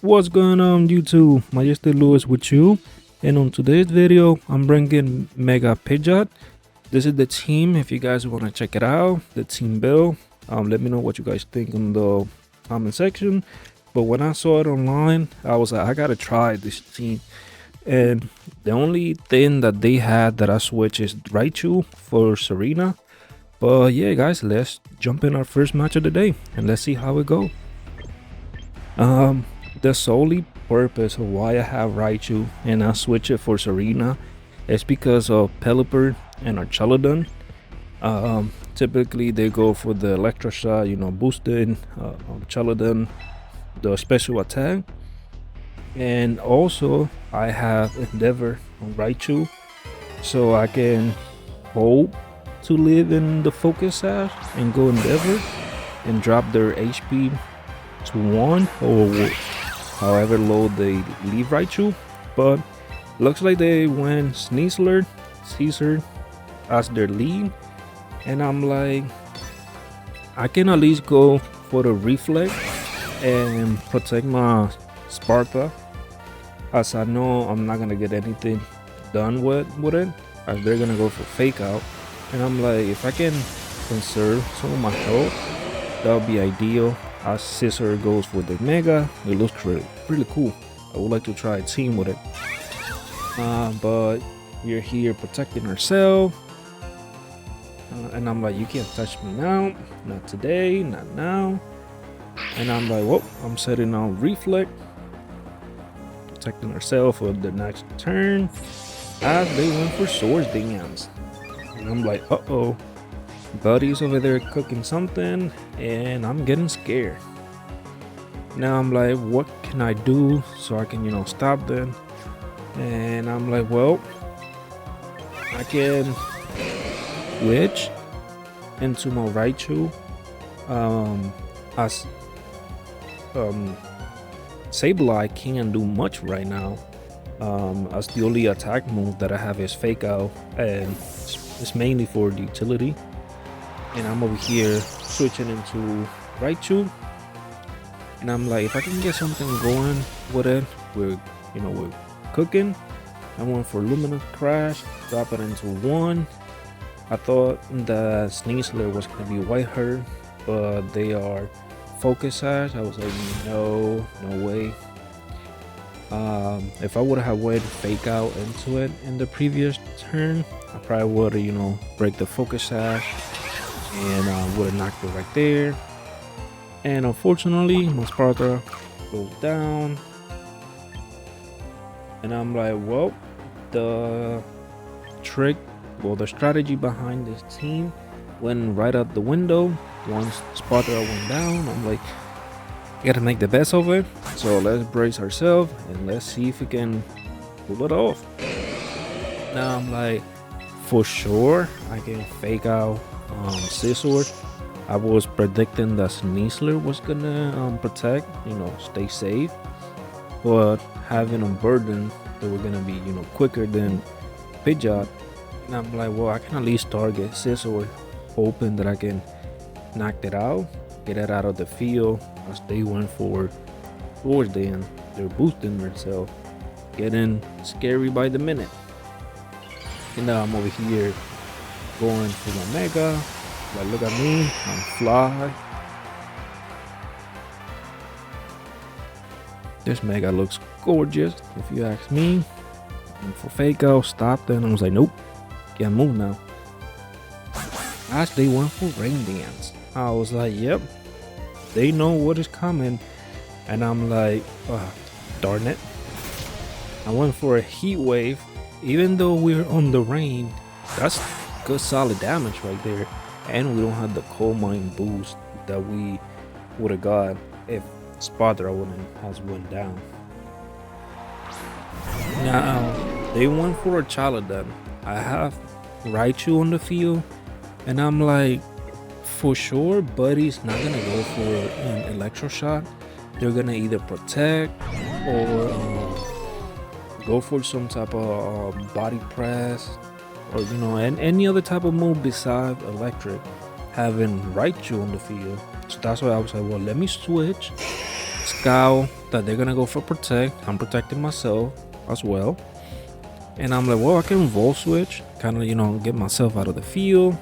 What's going on YouTube? Majesty Lewis with you, and on today's video I'm bringing Mega Pidgeot. This is the team. If you guys want to check it out, the team build, let me know what you guys think in the comment section. But when I saw it online, I was like, I gotta try this team. And the only thing that they had that I switched is Raichu for Serena. But yeah guys, let's jump in our first match of the day and let's see how it goes. The solely purpose of why I have Raichu and I switch it for Serena is because of Pelipper and Archelodon. Typically they go for the Electro Shot, boosting Archelodon, the special attack. And also I have Endeavor on Raichu, so I can hope to live in the Focus Sash and go Endeavor and drop their HP to 1 or however low they leave Raichu. But looks like they went Sneasler, Caesar as their lead, and I'm like, I can at least go for the Reflect and protect my Sparta, as I know I'm not gonna get anything done with it, as they're gonna go for Fake Out. And I'm like, if I can conserve some of my health, that would be ideal. As Scissor goes for the Mega, it looks really cool. I would like to try a team with it. But we're here protecting ourselves. And I'm like, you can't touch me now. Not today, not now. And I'm like, well, I'm setting on Reflect. Protecting ourselves for the next turn. As they went for Swords Dance. And I'm like, uh-oh. Buddy's over there cooking something and I'm getting scared. Now I'm like, what can I do so I can stop them? And I'm like, well, I can switch into my Raichu, as Sableye can't do much right now, as the only attack move that I have is Fake Out, and it's mainly for the utility. And I'm over here switching into Raichu, and I'm like, if I can get something going with it, we're cooking. I went for Luminous Crash, drop it into 1. I thought the Sneasler was gonna be White Hurt, but they are Focus Sash. I was like, no way. If I would have went Fake Out into it in the previous turn, I probably would have break the Focus Sash and would have knocked it right there. And unfortunately my Sparta goes down, and I'm like, well, the strategy behind this team went right out the window. Once Sparta went down, I'm like, I gotta make the best of it, so let's brace ourselves and let's see if we can pull it off. Now I'm like, for sure I can Fake Out Scissor. I was predicting that Sneasler was gonna protect, stay safe, but having a burden that we're gonna be quicker than Pidgeot. And I'm like, well, I can at least target Scissor, hoping that I can knock it out, get it out of the field, as they went for Swords Dance. They're boosting themselves, getting scary by the minute. And now I'm over here going for my Mega. Like, look at me, I'm fly. This Mega looks gorgeous, if you ask me. And for Fake Out, stopped, and I was like, nope, can't move now. As they went for Rain Dance, I was like, yep, they know what is coming. And I'm like, darn it. I went for a Heat Wave. Even though we're on the rain, that's good solid damage right there. And we don't have the Coal Mine boost that we would have got if Sparta wouldn't has went down. Now they went for a Chaladon. I have Raichu on the field, and I'm like, for sure Buddy's not gonna go for an Electro Shot. They're gonna either protect or go for some type of body press, or and any other type of move besides electric, having Raichu on the field. So that's why I was like, well, let me switch scowl that they're gonna go for protect. I'm protecting myself as well. And I'm like, well, I can Volt Switch, kind of, get myself out of the field,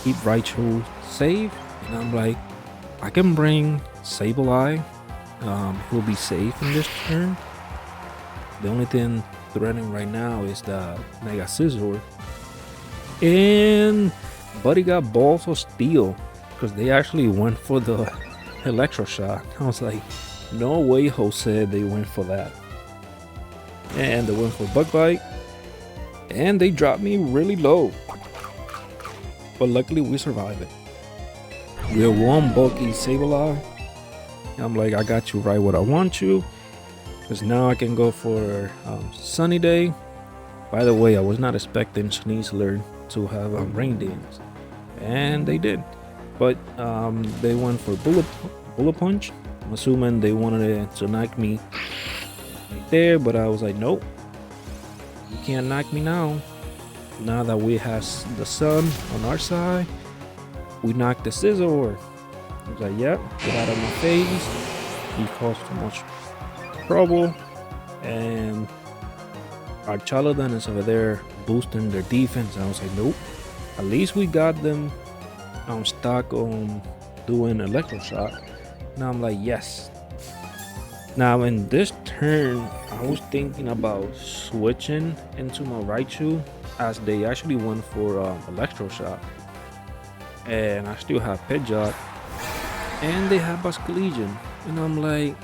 keep Raichu safe. And I'm like, I can bring Sableye. He'll be safe in this turn. The only thing threatening right now is the Mega Scizor. And Buddy got Balls of Steel because they actually went for the Electroshock. I was like, no way, Jose, they went for that. And they went for Bug Bite. And they dropped me really low. But luckily we survived it. We have one bulky Sableye. I'm like, I got you right what I want you. Because now I can go for Sunny Day. By the way, I was not expecting Sneasler to have a Rain Dance. And they did. But they went for Bullet Punch. I'm assuming they wanted to knock me right there. But I was like, nope. You can't knock me now. Now that we have the sun on our side, we knocked the Scizor. I was like, yep, get out of my face. You caused too much trouble. And our Chaladon is over there boosting their defense. I was like, nope. At least we got them stuck on doing Electroshock. Now I'm like, yes. Now in this turn, I was thinking about switching into my Raichu as they actually went for Electroshock. And I still have Pidgeot. And they have Basculegion. And I'm like,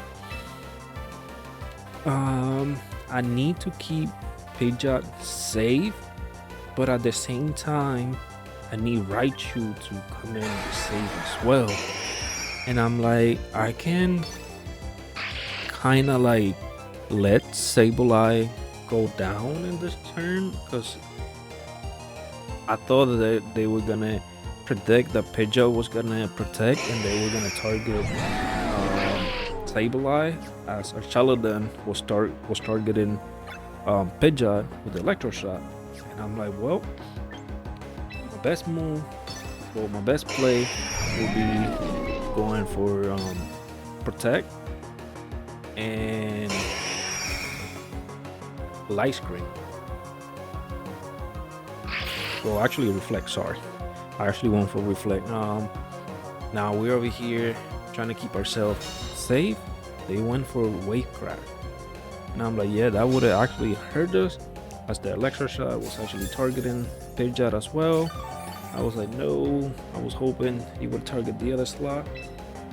I need to keep Pidgeot safe. But at the same time, I need Raichu to come in and save as well. And I'm like, I can kind of like let Sableye go down in this turn because I thought that they were gonna predict that Pidgeot was gonna protect and they were gonna target Sableye as Archaladon was targeting Pidgeot with the Electroshock. And I'm like, well, my best play will be going for Protect and Light Screen. Well, actually Reflect, sorry. I actually went for Reflect. Now we're over here trying to keep ourselves safe. They went for Wave Crash. And I'm like, yeah, that would have actually hurt us as the Electroshock was actually targeting Pidgeot as well. I was like, no, I was hoping he would target the other slot.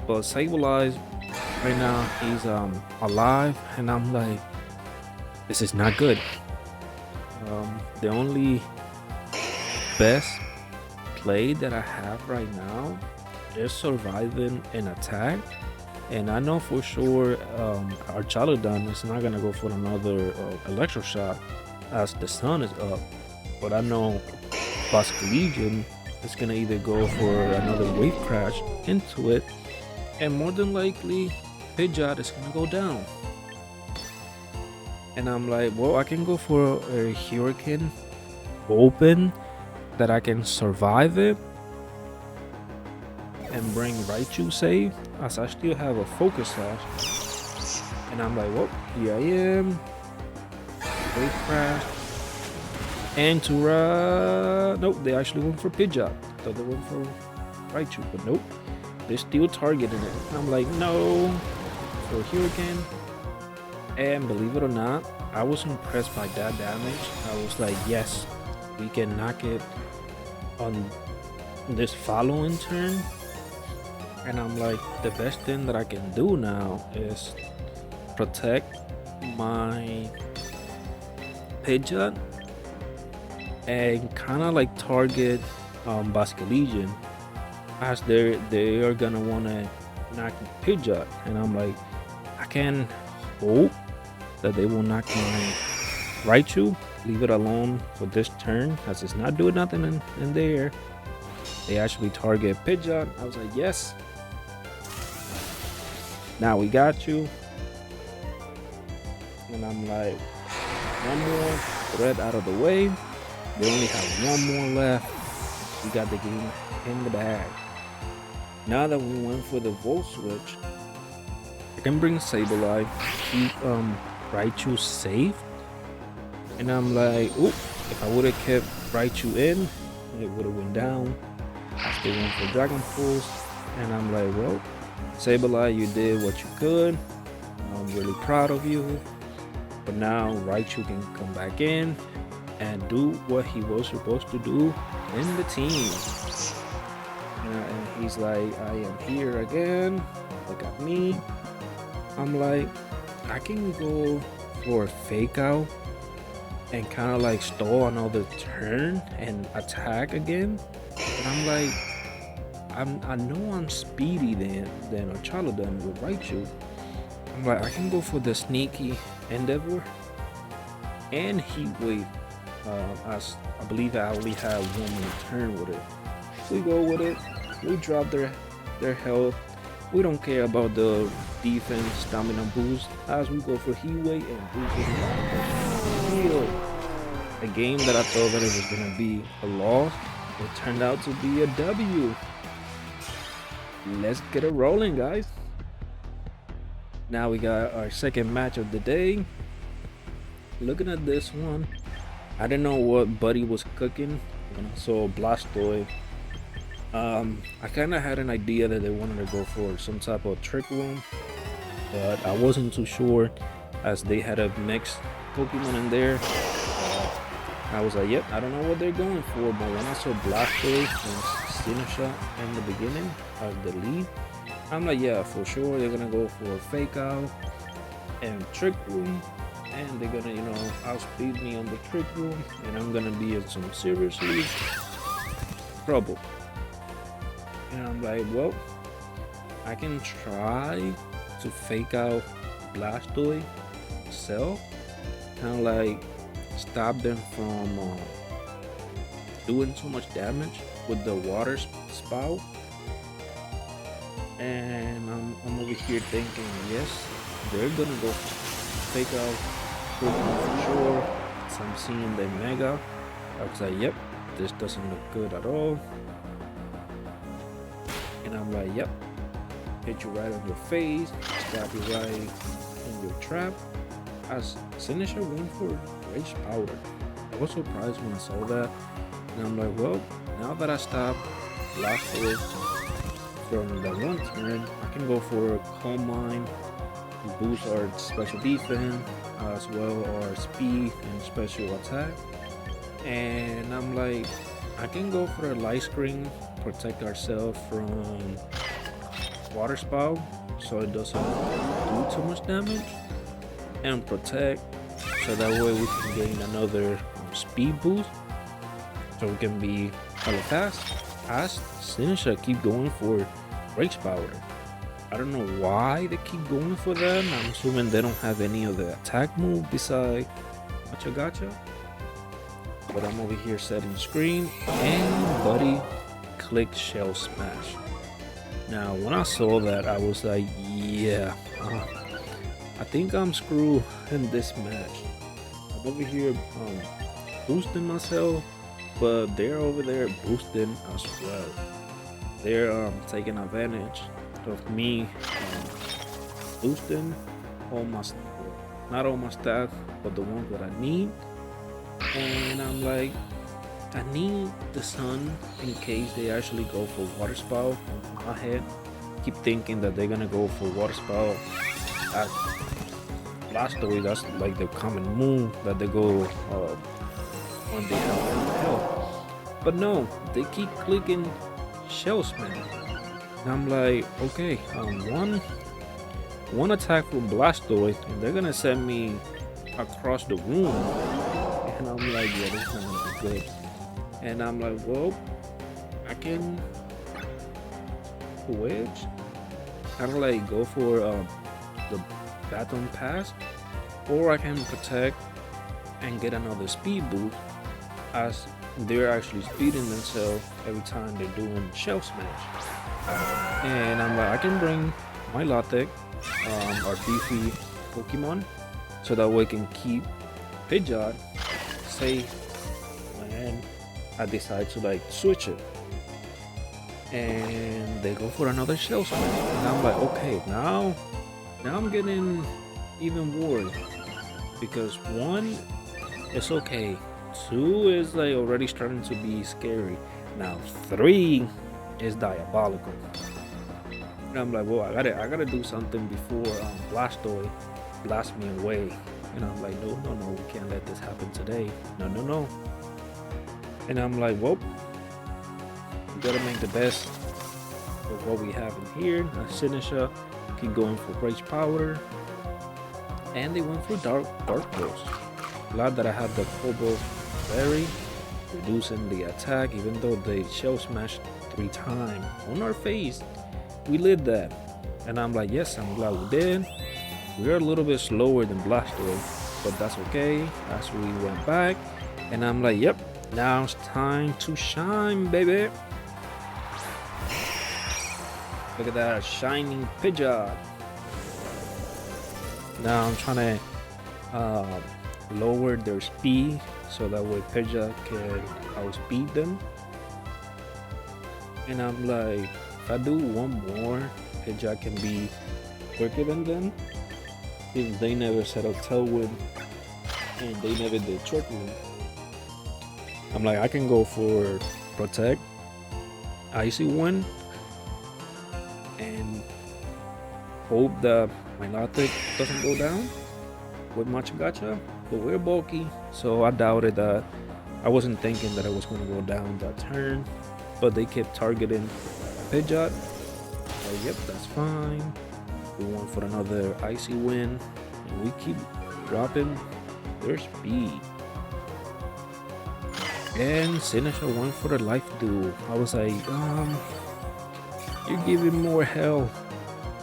But Sableye, right now, he's alive. And I'm like, this is not good. The only best play that I have right now is surviving an attack. And I know for sure our Chaladon is not gonna go for another Electroshock as the sun is up. But I know Basculegion is gonna either go for another Wave Crash into it, and more than likely Pidgeot is gonna go down. And I'm like, well, I can go for a Hurricane open that I can survive it and bring Raichu safe as I still have a Focus Sash. And I'm like, well, here I am. Wave Crash. And nope, they actually went for Pidgeot. I thought they went for Raichu, but nope. They're still targeting it. I'm like, no. For Hurricane. And believe it or not, I was impressed by that damage. I was like, yes, we can knock it on this following turn. And I'm like, the best thing that I can do now is protect my Pidgeot and kind of like target Basculegion as they are gonna want to knock Pidgeot. And I'm like, I can hope that they will knock my Raichu, leave it alone for this turn as it's not doing nothing in there. They actually target Pidgeot. I was like, yes, now we got you. And I'm like, one more threat out of the way. They only have one more left. We got the game in the bag. Now that we went for the Volt Switch, can bring Sableye, keep Raichu safe. And I'm like, oh, if I would have kept Raichu in, it would have went down. I still went for Dragon Pulse. And I'm like, well, Sableye, you did what you could. I'm really proud of you. But now Raichu can come back in and do what he was supposed to do in the team. And he's like, I am here again. Look at me. I'm like, I can go for a fake out and kind of like stall another turn and attack again. And I'm like, I know I'm speedy than Charlatan with Raichu. I'm like, I can go for the sneaky Endeavor and Heat Wave. As I believe I only have one more turn with it. We go with it. We drop their health. We don't care about the defense stamina boost as we go for Heat Wave and boost it heal. A game that I thought that it was gonna be a loss, it turned out to be a W. Let's get it rolling, guys. Now we got our second match of the day. Looking at this one, I didn't know what Buddy was cooking when I saw Blastoise. I kind of had an idea that they wanted to go for some type of trick room, but I wasn't too sure as they had a mixed Pokemon in there. I was like, yep, I don't know what they're going for, but when I saw Blastoise and Sinnoh in the beginning of the lead, I'm like, yeah, for sure they're gonna go for a fake out and trick room, and they're gonna, outspeed me on the trick room, and I'm gonna be in some seriously trouble. And I'm like, well, I can try to fake out Blastoise myself, kind of like stop them from doing too much damage with the water spout. And I'm over here thinking, yes, they're gonna go fake out Pokemon for sure. So I'm seeing the Mega. I was like, yep, this doesn't look good at all. And I'm like, yep, hit you right on your face, stab you right in your trap. As Sinnoh went for Rage Powder. I was surprised when I saw that. And I'm like, well, now that I stopped Blastoise from the one turn, I can go for a Calm Mind, boost our special defense, as well our speed and special attack. And I'm like, I can go for a Light Screen, protect ourselves from Water Spout so it doesn't do too much damage, and protect so that way we can gain another speed boost so we can be hella fast. As Sinnoh keep going for Rage Powder. I don't know why they keep going for that. I'm assuming they don't have any of the attack move besides Gacha Gacha. But I'm over here setting the screen, and Buddy clicked Shell Smash. Now when I saw that, I was like, yeah, I think I'm screwed in this match. I'm over here boosting myself, but they're over there boosting as well. They're taking advantage of me boosting all my, not all my stats, but the ones that I need. And I'm like, I need the sun in case they actually go for Water Spout. In my head, keep thinking that they're gonna go for Water Spout. At Blastoise, that's like the common move that they go when they have health. But no, they keep clicking Shell Smash. And I'm like, okay, one attack from Blastoise, and they're gonna send me across the room. And I'm like, yeah, this is not gonna be good. And I'm like, well, I can wedge. Kind of like go for the baton pass, or I can protect and get another speed boost as they're actually speeding themselves every time they're doing Shell Smash. And I'm like, I can bring my Latte, our beefy Pokemon, so that way I can keep Pidgeot safe when I decide to like switch it. And they go for another Shell Smash, and I'm like, okay, now Now I'm getting even worried because one, it's okay. Two is like already starting to be scary. Now three is diabolical. And I'm like, well, I gotta do something before Blastoise blasts me away. And I'm like, no, we can't let this happen today. No. And I'm like, well, we gotta make the best of what we have in here. Sinisha keep going for Rage Powder, and they went for Dark Pulse. Glad that I had the Cobalt Berry, reducing the attack, even though they Shell Smash 3 times on our face. We lit that, and I'm like, yes, I'm glad we did. We're a little bit slower than Blastoise, but that's okay. As we went back, and I'm like, yep, now it's time to shine, baby. Look at that shining Pidgeot. Now I'm trying to lower their speed so that way Pidgeot can outspeed them. And I'm like, if I do one more, Pidgeot can be quicker than them. If they never set up Tailwind and they never did Trick Room, I'm like, I can go for Protect, Icy Wind, and hope that my Latic doesn't go down with much gacha. But we're bulky, so I doubted that. I wasn't thinking that I was going to go down that turn, but they kept targeting Pidgeot. Like, yep, that's fine. We went for another Icy Wind, and we keep dropping their speed. And Sinisha went for the Life Duel. I was like, you're giving more hell.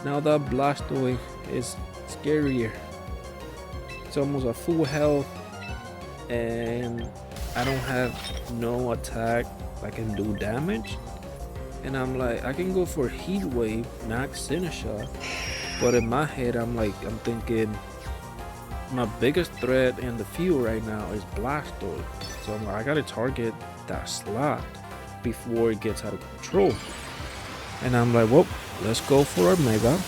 Now that Blastoise is scarier. It's almost a full health, and I don't have no attack that can do damage. And I'm like, I can go for Heat Wave, max Sinisha, but in my head I'm thinking my biggest threat in the field right now is Blastoise. So I'm like, I gotta target that slot before it gets out of control. And I'm like, well, let's go for our Mega.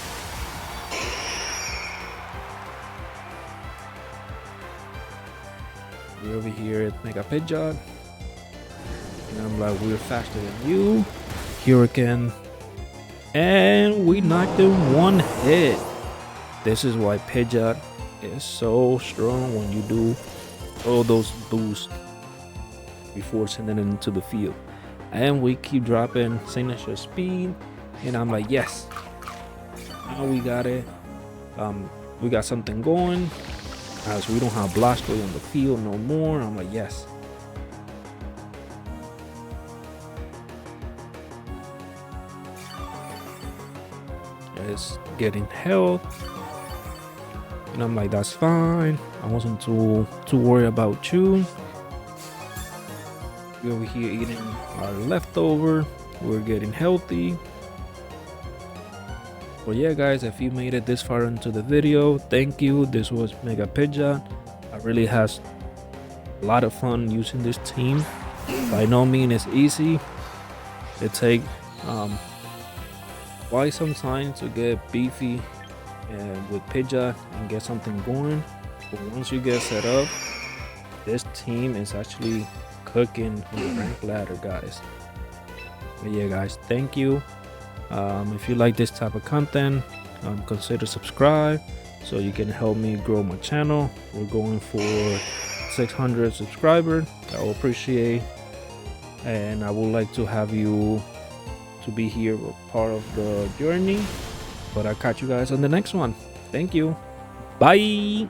We're over here at Mega Pidgeot. And I'm like, we're faster than you. Hurricane. And we knocked in one hit. This is why Pidgeot is so strong when you do all those boosts before sending it into the field. And we keep dropping signature speed, and I'm like, yes, now we got it. We got something going, as we don't have Blastoise on the field no more. I'm like, yes. It's getting health, and I'm like, that's fine. I wasn't too worried about you. We're over here eating our leftover. We're getting healthy. But yeah, guys, if you made it this far into the video, thank you. This was Mega Pidgeot. I really has a lot of fun using this team. By no means it's easy. It takes quite some time to get beefy with Pidgeot and get something going. But once you get set up, this team is actually cooking on the rank ladder, guys. But yeah, guys, thank you. If you like this type of content, consider subscribe so you can help me grow my channel. We're going for 600 subscribers. I will appreciate, and I would like to have you to be here a part of the journey. But I'll catch you guys on the next one. Thank you. Bye.